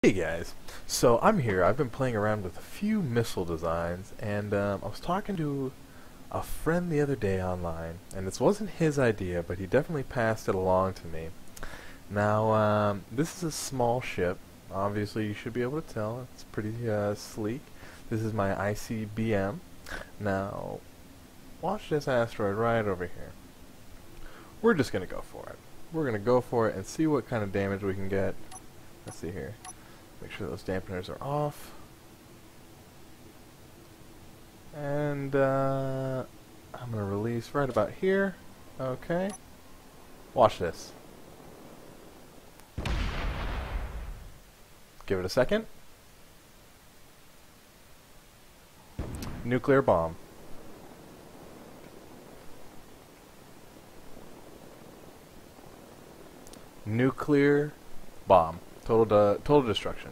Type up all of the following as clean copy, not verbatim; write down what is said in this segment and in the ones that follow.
Hey guys, so I'm here. I've been playing around with a few missile designs, and I was talking to a friend the other day online, and this wasn't his idea, but he definitely passed it along to me. Now, this is a small ship. Obviously, you should be able to tell. It's pretty sleek. This is my ICBM. Now, watch this asteroid right over here. We're just going to go for it. We're going to go for it and see what kind of damage we can get. Let's see here. Make sure those dampeners are off. And I'm going to release right about here. Okay. Watch this. Give it a second. Nuclear bomb. Nuclear bomb. Total destruction.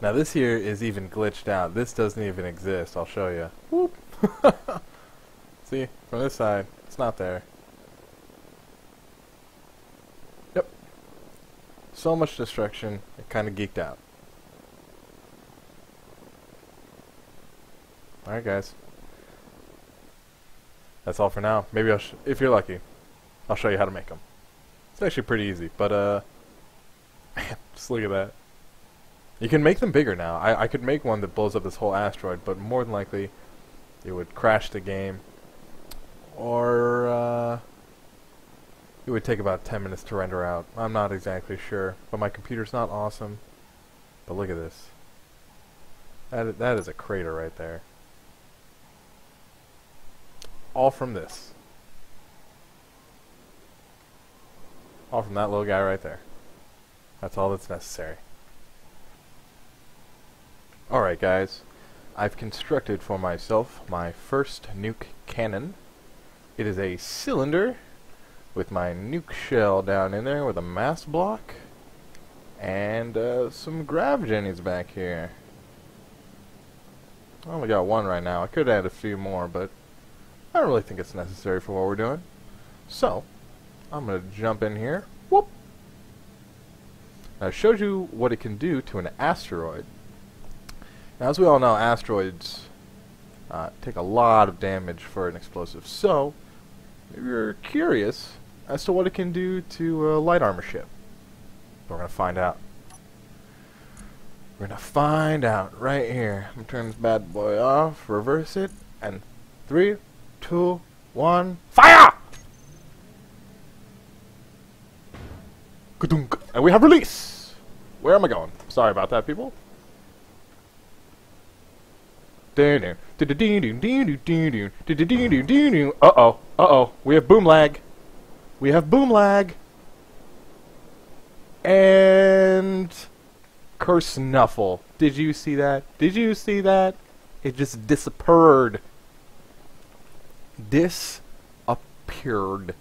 Now this here is even glitched out. This doesn't even exist. I'll show you. Whoop. See, from this side, it's not there. Yep. So much destruction, it kind of geeked out. Alright guys. That's all for now. Maybe if you're lucky, I'll show you how to make them. It's actually pretty easy, but man, just look at that. You can make them bigger now. I could make one that blows up this whole asteroid, but more than likely it would crash the game, or it would take about 10 minutes to render out. I'm not exactly sure, but my computer's not awesome. But look at this. That is a crater right there. All from this. All from that little guy right there. That's all that's necessary. Alright guys, I've constructed for myself my first nuke cannon. It is a cylinder with my nuke shell down in there with a mass block and some grav jennies back here. I only got one right now. I could add a few more, but I don't really think it's necessary for what we're doing. So, I'm going to jump in here. Whoop! Now, I showed you what it can do to an asteroid. Now, as we all know, asteroids take a lot of damage for an explosive. So, maybe you're curious as to what it can do to a light armor ship. We're going to find out. We're going to find out right here. I'm going to turn this bad boy off, reverse it, and 3, 2, 1, fire! Ka-dunk. And we have release! Where am I going? Sorry about that, people. Uh-oh. Uh-oh. We have boom lag. We have boom lag. And Kersnuffle. Did you see that? Did you see that? It just disappeared. Disappeared.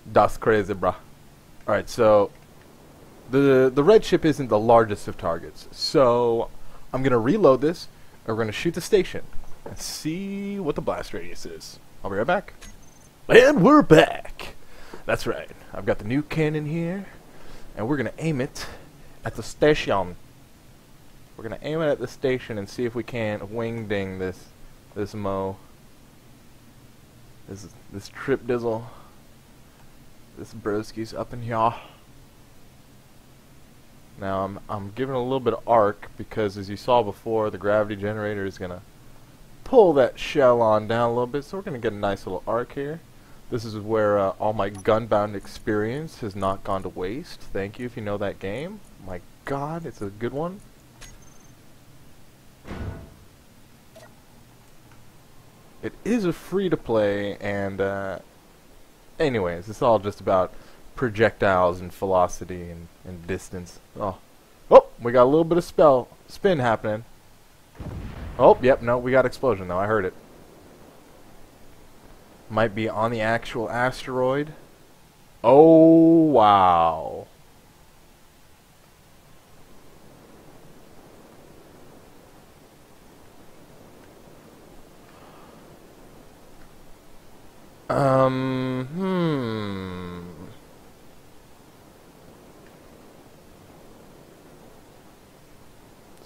That's crazy, bruh. Alright, so the red ship isn't the largest of targets. So I'm gonna reload this, and we're gonna shoot the station and see what the blast radius is. I'll be right back. And we're back. That's right. I've got the nuke cannon here, and we're gonna aim it at the station. We're gonna aim it at the station and see if we can wing ding this this trip dizzle. This broski's up in here. Now I'm giving a little bit of arc because, as you saw before, the gravity generator is gonna pull that shell on down a little bit, so we're gonna get a nice little arc here. This is where all my gunbound experience has not gone to waste. Thank you if you know that game. My God, it's a good one. It is a free-to-play, and anyways, it's all just about projectiles and velocity and distance. Oh, we got a little bit of spin happening. Oh, yep, no, we got explosion though. I heard it. Might be on the actual asteroid. Oh, wow. Hmm.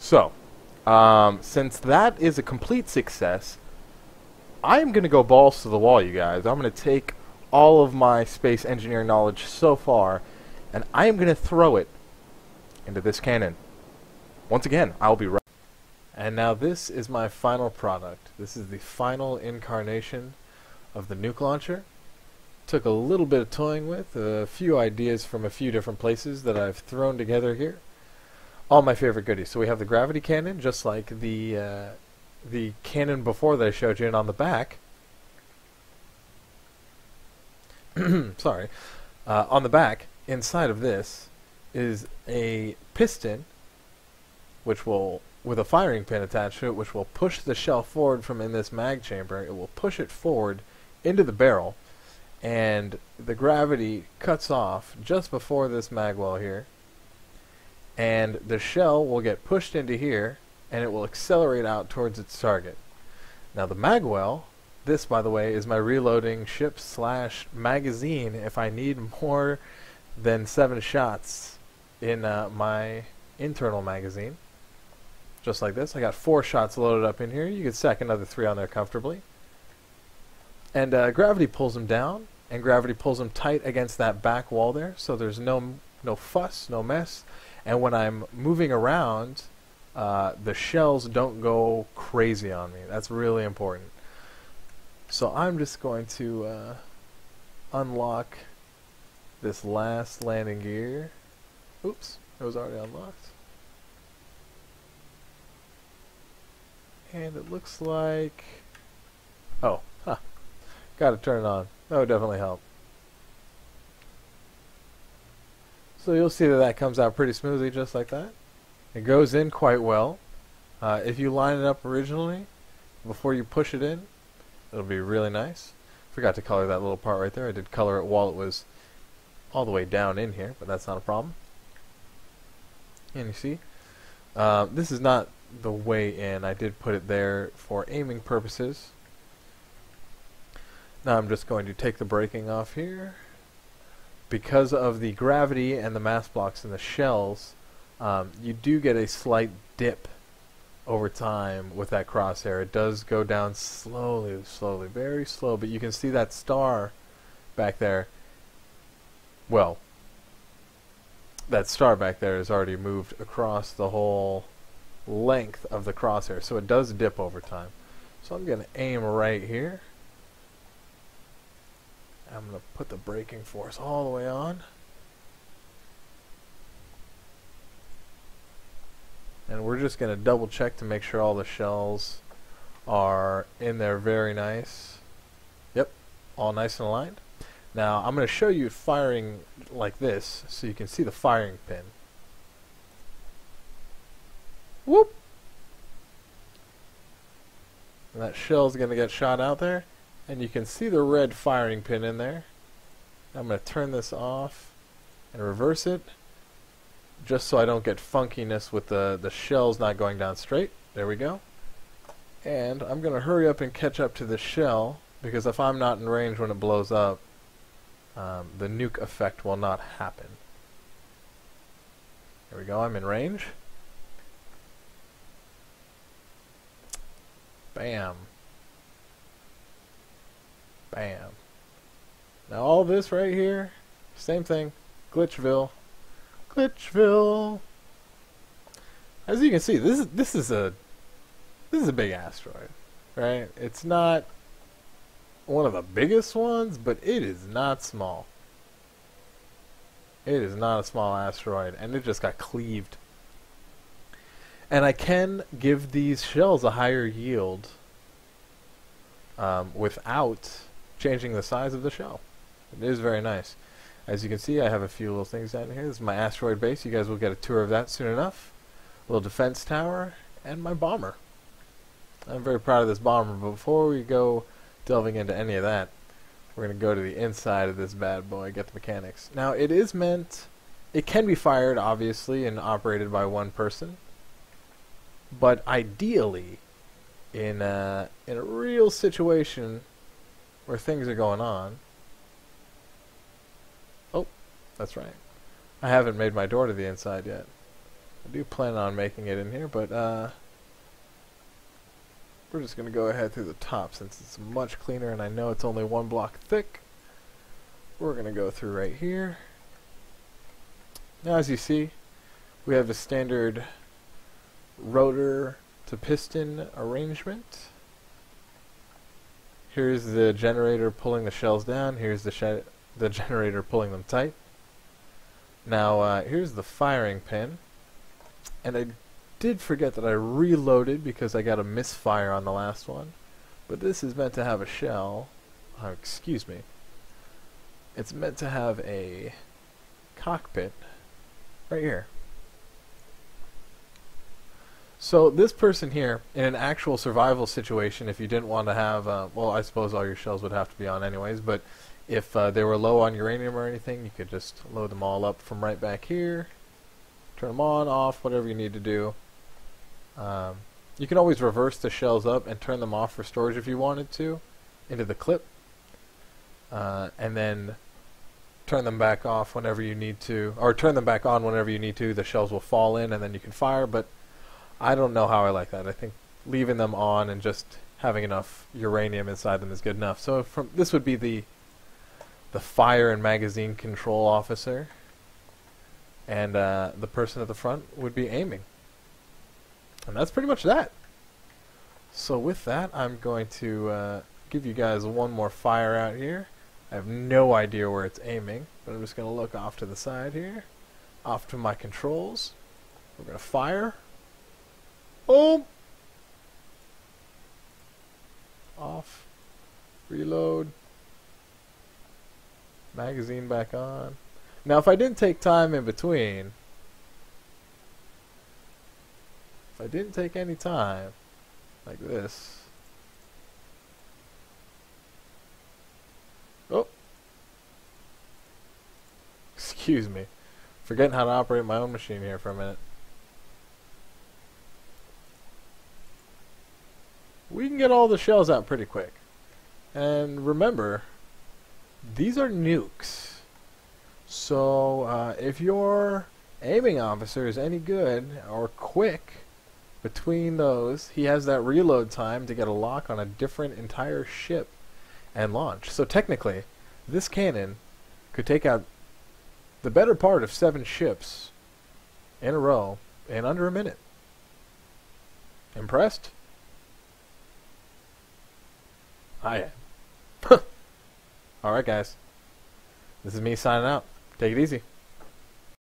So, since that is a complete success, I am going to go balls to the wall, you guys. I'm going to take all of my space engineering knowledge so far, and I am going to throw it into this cannon. Once again, I'll be right. And now this is my final product. This is the final incarnation of the nuke launcher. Took a little bit of toying with, a few ideas from a few different places that I've thrown together here. All my favorite goodies. So we have the gravity cannon, just like the cannon before that I showed you, and on the back, sorry, on the back, inside of this, is a piston, which will, with a firing pin attached to it, which will push the shell forward from in this mag chamber. It will push it forward into the barrel, and the gravity cuts off just before this mag well here, and the shell will get pushed into here, and it will accelerate out towards its target. Now the mag well, this by the way is my reloading ship / magazine if I need more than 7 shots in my internal magazine. Just like this. I got 4 shots loaded up in here. You could stack another 3 on there comfortably. And gravity pulls them down, and gravity pulls them tight against that back wall there, so there's no fuss, no mess. And when I'm moving around, the shells don't go crazy on me. That's really important. So I'm just going to unlock this last landing gear. Oops, it was already unlocked. And it looks like... oh, huh. Gotta turn it on. That would definitely help. So you'll see that that comes out pretty smoothly just like that. It goes in quite well. If you line it up originally, before you push it in, it'll be really nice. Forgot to color that little part right there. I did color it while it was all the way down in here, but that's not a problem. And you see, this is not the way in. I did put it there for aiming purposes. Now I'm just going to take the braking off here. Because of the gravity and the mass blocks and the shells, you do get a slight dip over time with that crosshair. It does go down slowly, very slow, but you can see that star back there. Well, that star back there is already moved across the whole length of the crosshair, so it does dip over time. So I'm going to aim right here. I'm going to put the braking force all the way on. And we're just going to double check to make sure all the shells are in there very nice. Yep, all nice and aligned. Now I'm going to show you firing like this so you can see the firing pin. Whoop! And that shell's going to get shot out there. And you can see the red firing pin in there. I'm going to turn this off and reverse it, just so I don't get funkiness with the shells not going down straight. There we go. And I'm going to hurry up and catch up to the shell, because if I'm not in range when it blows up, the nuke effect will not happen. There we go, I'm in range. Bam. Bam. Now all this right here, same thing, Glitchville. Glitchville. As you can see, this is a big asteroid, right? It's not one of the biggest ones, but it is not small. It is not a small asteroid, and it just got cleaved. And I can give these shells a higher yield without changing the size of the shell. It is very nice. As you can see, I have a few little things down here. This is my asteroid base. You guys will get a tour of that soon enough. A little defense tower, and my bomber. I'm very proud of this bomber, but before we go delving into any of that, we're going to go to the inside of this bad boy, get the mechanics. Now, it is meant, it can be fired, obviously, and operated by one person, but ideally, in a real situation where things are going on... Oh, that's right. I haven't made my door to the inside yet. I do plan on making it in here, but we're just going to go ahead through the top since it's much cleaner and I know it's only one block thick. We're going to go through right here. Now as you see, we have a standard rotor to piston arrangement. Here's the generator pulling the shells down. Here's the generator pulling them tight. Now here's the firing pin. And I did forget that I reloaded because I got a misfire on the last one. But this is meant to have a shell. Excuse me. It's meant to have a cockpit right here. So this person here, in an actual survival situation, if you didn't want to have, well, I suppose all your shells would have to be on anyways, but if they were low on uranium or anything, you could just load them all up from right back here, turn them on, off, whatever you need to do. You can always reverse the shells up and turn them off for storage if you wanted to, into the clip, and then turn them back off whenever you need to, or turn them back on whenever you need to. The shells will fall in and then you can fire, but I don't know how I like that. I think leaving them on and just having enough uranium inside them is good enough. So this would be the fire and magazine control officer, and the person at the front would be aiming. And that's pretty much that. So with that, I'm going to give you guys one more fire out here. I have no idea where it's aiming, but I'm just going to look off to the side here, off to my controls. We're going to fire. Boom! Off. Reload. Magazine back on. Now if I didn't take time in between, if I didn't take any time, like this, oh, excuse me, forgetting how to operate my own machine here for a minute. We can get all the shells out pretty quick. And remember, these are nukes. So if your aiming officer is any good or quick between those, he has that reload time to get a lock on a different entire ship and launch. So technically, this cannon could take out the better part of 7 ships in a row in under a minute. Impressed? I am. Alright guys, this is me signing out. Take it easy.